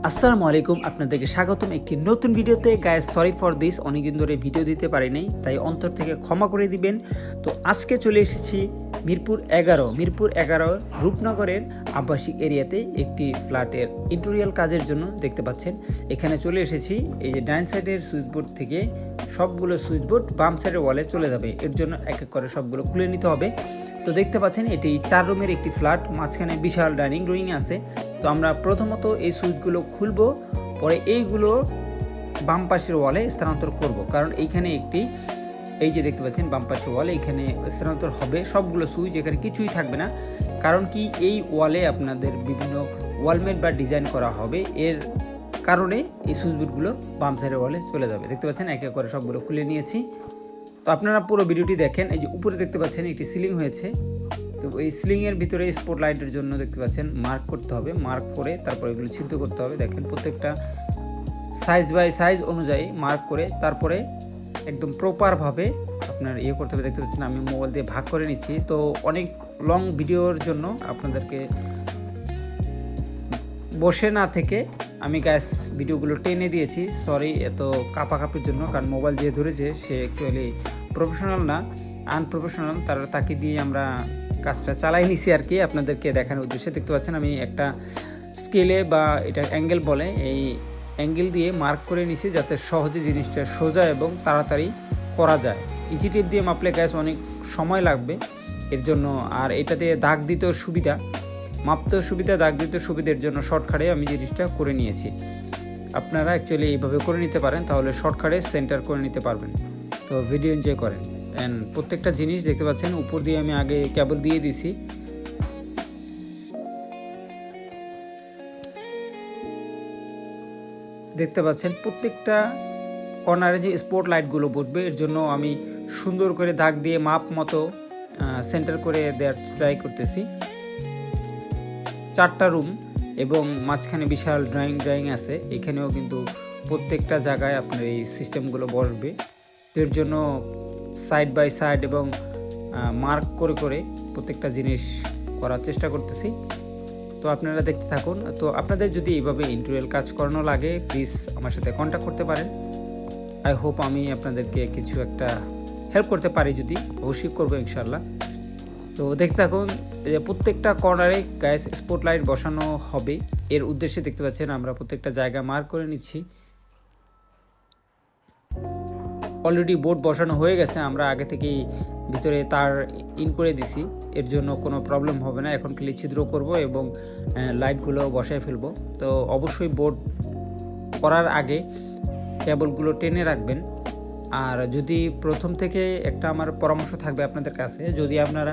আসসালামু আলাইকুম, আপনাদেরকে স্বাগতম একটি নতুন ভিডিওতে। গাইস, সরি ফর দিস, অনেকদিন ধরে ভিডিও দিতে পারিনি, তাই অন্তর থেকে ক্ষমা করে দিবেন। তো আজকে চলে এসেছি মিরপুর 11 রূপনগরের আবাসিক এরিয়াতে একটি ফ্ল্যাটের ইন্টেরিয়র কাজের জন্য। দেখতে পাচ্ছেন এখানে চলে এসেছি। এই যে ডাইন সাইডের সুইচবোর্ড থেকে সবগুলো সুইচবোর্ড বাম সাইডের ওয়ালে চলে যাবে, এর জন্য এক এক করে সবগুলো খুলে নিতে হবে। তো দেখতে পাচ্ছেন এটি 4 রুমের একটি ফ্ল্যাট, মাঝখানে বিশাল ডাইনিং রুম আছে। তো আমরা প্রথমত এই সুইচগুলো খুলবো, পরে এইগুলো বাম পাশের ওয়ালে স্থানান্তর করব, কারণ এইখানে একটি এই যে দেখতে পাচ্ছেন বাম পাশের ওয়ালে এখানে স্থানান্তর হবে সবগুলো সুইচ, এখানে কিছুই থাকবে না। কারণ কি, এই ওয়ালে আপনাদের বিভিন্ন ওয়ালমেট বা ডিজাইন করা হবে, এর কারণে এই সুইচবোর্ডগুলো বাম সাইডের ওয়ালে চলে যাবে। দেখতে পাচ্ছেন এক এক করে সবগুলো খুলে নিয়েছি। তো আপনারা পুরো ভিডিওটি দেখেন। এই যে উপরে দেখতে পাচ্ছেন একটি সিলিং হয়েছে। তো এই সিলিংয়ের ভিতরে স্পট লাইটের জন্য দেখতে পাচ্ছেন মার্ক করতে হবে, মার্ক করে তারপরে এগুলো ছিদ্র করতে হবে। দেখেন প্রত্যেকটা সাইজ বাই সাইজ অনুযায়ী মার্ক করে তারপরে একদম প্রপারভাবে আপনার করতে হবে। দেখতে পাচ্ছেন আমি মোবাইল দিয়ে ভাগ করে নিচ্ছি। তো অনেক লং ভিডিওর জন্য আপনাদেরকে বসে না থেকে আমি গ্যাস ভিডিওগুলো টেনে দিয়েছি। সরি এত কাপাকাপির জন্য, কারণ মোবাইল যে ধরেছে সে অ্যাকচুয়ালি প্রফেশনাল না, আনপ্রফেশনাল, তাকে দিয়ে আমরা কাজটা চালাই নিছি আর কি, আপনাদেরকে দেখানোর উদ্দেশ্যে। দেখতে পাচ্ছেন আমি একটা স্কেলে বা এটা অ্যাঙ্গেল বলে, এই অ্যাঙ্গেল দিয়ে মার্ক করে নিছি যাতে সহজে জিনিসটা সোজা এবং তাড়াতাড়ি করা যায়। ইজি টেপ দিয়ে মাপলে গ্যাস অনেক সময় লাগবে এর জন্য, আর এটা দিয়ে দাগ দিতেও সুবিধা, মাপতেও সুবিধা, দাগ দিতেও সুবিধার জন্য শর্টকাটে আমি জিনিসটা করে নিয়েছি। আপনারা অ্যাকচুয়ালি এইভাবে করে নিতে পারেন, তাহলে শর্টকাটে সেন্টার করে নিতে পারবেন। তো ভিডিও এনজয় করেন। অ্যান্ড প্রত্যেকটা জিনিস দেখতে পাচ্ছেন উপর দিয়ে আমি আগে কেবল দিয়ে দিছি। দেখতে পাচ্ছেন প্রত্যেকটা কর্নারে যে স্পট লাইটগুলো বসবে, এর জন্য আমি সুন্দর করে দাগ দিয়ে মাপ মতো সেন্টার করে দেওয়ার ট্রাই করতেছি। 4টা রুম এবং মাঝখানে বিশাল ড্রয়িং আছে, এখানেও কিন্তু প্রত্যেকটা জায়গায় আপনার এই সিস্টেমগুলো বসবে। তো এর জন্য সাইড বাই সাইড এবং মার্ক করে করে প্রত্যেকটা জিনিস করার চেষ্টা করতেছি। তো আপনারা দেখতে থাকুন। তো আপনাদের যদি এইভাবে ইন্টেরিয়র কাজ করানো লাগে, প্লিজ আমার সাথে কন্ট্যাক্ট করতে পারেন। আই হোপ আমি আপনাদেরকে কিছু একটা হেল্প করতে পারি, যদি অবশ্যই করবো ইনশাল্লাহ। তো দেখতে থাকুন যে প্রত্যেকটা কর্নারে গ্যাস স্পট লাইট বসানো হবে, এর উদ্দেশ্যে দেখতে পাচ্ছেন আমরা প্রত্যেকটা জায়গা মার্ক করে নিচ্ছি। অলরেডি বোর্ড বসানো হয়ে গেছে, আমরা আগে থেকেই ভিতরে তার ইন করে দিছি, এর জন্য কোনো প্রবলেম হবে না। এখন খালি ছিদ্র করব এবং লাইটগুলো বসায় ফেলবো। তো অবশ্যই বোর্ড করার আগে কেবলগুলো টেনে রাখবেন। আর যদি প্রথম থেকে একটা আমার পরামর্শ থাকবে আপনাদের কাছে, যদি আপনারা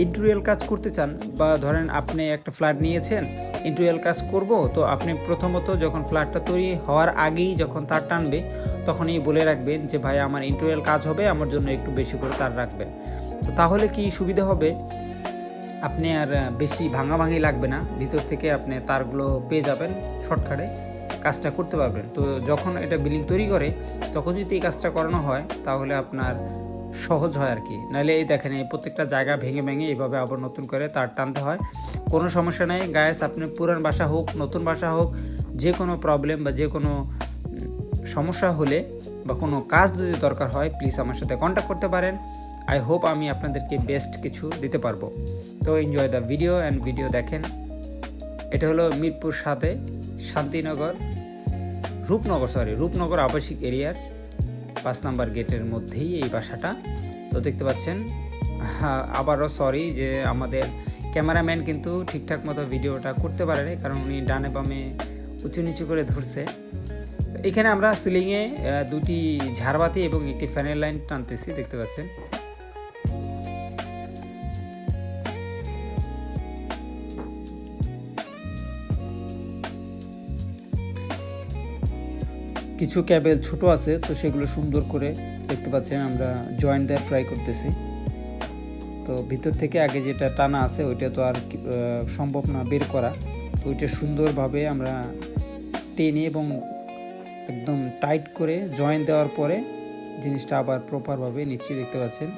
ইন্টেরিয়র কাজ করতে চান, বা ধরেন আপনি একটা ফ্ল্যাট নিয়েছেন, ইন্টেরিয়র কাজ করব, তো আপনি প্রথমত যখন ফ্ল্যাটটা তৈরি হওয়ার আগেই যখন তার টানবে, তখনই বলে রাখবেন যে ভাই আমার ইন্টেরিয়র কাজ হবে, আমার জন্য একটু বেশি করে তার রাখবেন। তো তাহলে কি সুবিধা হবে, আপনি আর বেশি ভাঙাভাঙি লাগবে না, ভিতর থেকে আপনি তারগুলো পেয়ে যাবেন, শর্টকাটে কাজটা করতে পারবেন। তো যখন এটা বিল্ডিং তৈরি করে তখন যদি এই কাজটা করানো হয় তাহলে আপনার সহজ হয় আর কি। নাহলে এই দেখেন এই প্রত্যেকটা জায়গা ভেঙে ভেঙে এইভাবে আবার নতুন করে তার টানতে হয়। কোনো সমস্যা নেই গায়েস, আপনি পুরান বাসা হোক নতুন বাসা হোক, যে কোনো প্রবলেম বা যে কোনো সমস্যা হলে বা কোনো কাজ যদি দরকার হয়, প্লিজ আমার সাথে কন্ট্যাক্ট করতে পারেন। আই হোপ আমি আপনাদেরকে বেস্ট কিছু দিতে পারবো। তো enjoy the video and video দেখেন। এটা হলো মিরপুর 7 শান্তিনগর রূপনগর আবাসিক এরিয়ার 5 নম্বর গেটের মধ্যেই এই বাসাটা। তো দেখতে পাচ্ছেন, আবারও সরি যে আমাদের ক্যামেরাম্যান কিন্তু ঠিকঠাক মতো ভিডিওটা করতে পারেনি, কারণ উনি ডানে বামে উঁচু নিচু করে ধরছে। তো এখানে আমরা সিলিংয়ে 2টি ঝাড়বাতি এবং একটি ফ্যানের লাইন টানতেছি, দেখতে পাচ্ছেন। কিছু ক্যাবেল ছোট আছে, তো সেগুলো সুন্দর করে দেখতে পাচ্ছেন আমরা জয়েন্ট দেওয়ার ট্রাই করতেছি। তো ভিতর থেকে আগে যেটা টানা আছে ওইটা তো আর সম্ভব না বের করা, তো ওইটা সুন্দরভাবে আমরা টেনে এবং একদম টাইট করে জয়েন্ট দেওয়ার পরে জিনিসটা আবার প্রপারভাবে নিচে দেখতে পাচ্ছেন।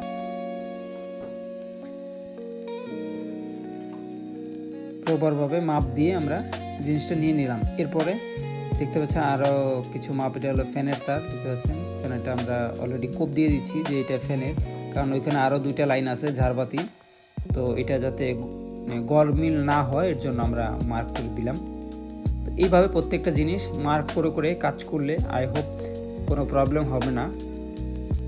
প্রপারভাবে মাপ দিয়ে আমরা জিনিসটা নিয়ে নিলাম। এরপরে দেখতে পাচ্ছেন আরও কিছু মাপ, এটা হলো ফ্যানের তার, দেখতে পাচ্ছেন ফ্যানটা আমরা অলরেডি কোপ দিয়ে দিচ্ছি যে এটা ফ্যানের, কারণ ওইখানে আরও 2টা লাইন আছে ঝাড়বাতি, তো এটা যাতে গরমিল না হয় এর জন্য আমরা মার্ক করে দিলাম। তো এইভাবে প্রত্যেকটা জিনিস মার্ক করে করে কাজ করলে আই হোপ কোনো প্রবলেম হবে না।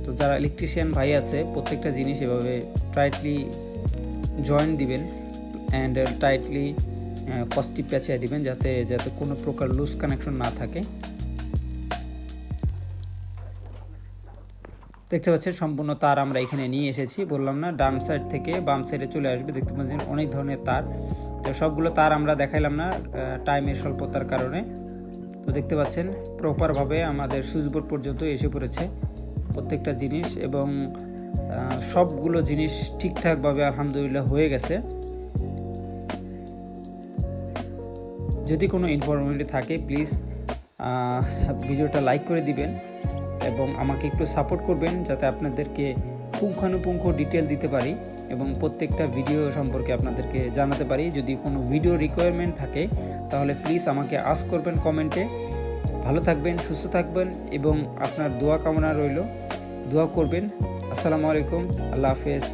তো যারা ইলেকট্রিশিয়ান ভাই আছে প্রত্যেকটা জিনিস এভাবে টাইটলি জয়েন্ট দিবেন অ্যান্ড টাইটলি পজিটিভ পেঁচিয়ে দিবেন যাতে কোনো প্রকার লুজ কানেকশন না থাকে। দেখতে পাচ্ছেন সম্পূর্ণ তার আমরা এখানে নিয়ে এসেছি, বললাম না ডান সাইড থেকে বাম সাইডে চলে আসবে। দেখতে পাচ্ছেন অনেক ধরনের তার, তো সবগুলো তার আমরা দেখাইলাম না টাইমের স্বল্পতার কারণে। তো দেখতে পাচ্ছেন প্রপারভাবে আমাদের সুইচবোর্ড পর্যন্ত এসে পড়েছে প্রত্যেকটা জিনিস, এবং সবগুলো জিনিস ঠিকঠাকভাবে আলহামদুলিল্লাহ হয়ে গেছে। যদি কোনো ইনফরমেটিভ থাকে প্লিজ ভিডিওটা লাইক করে দিবেন এবং আমাকে একটু সাপোর্ট করবেন যাতে আপনাদেরকে পুঙ্খানুপুঙ্খ ডিটেল দিতে পারি এবং প্রত্যেকটা ভিডিও সম্পর্কে আপনাদেরকে জানাতে পারি। যদি কোনো ভিডিও রিকোয়ারমেন্ট থাকে তাহলে প্লিজ আমাকে আস্ক করবেন কমেন্টে। ভালো থাকবেন, সুস্থ থাকবেন এবং আপনার দোয়া কামনা রইল, দোয়া করবেন। আসসালামু আলাইকুম, আল্লাহ হাফেজ।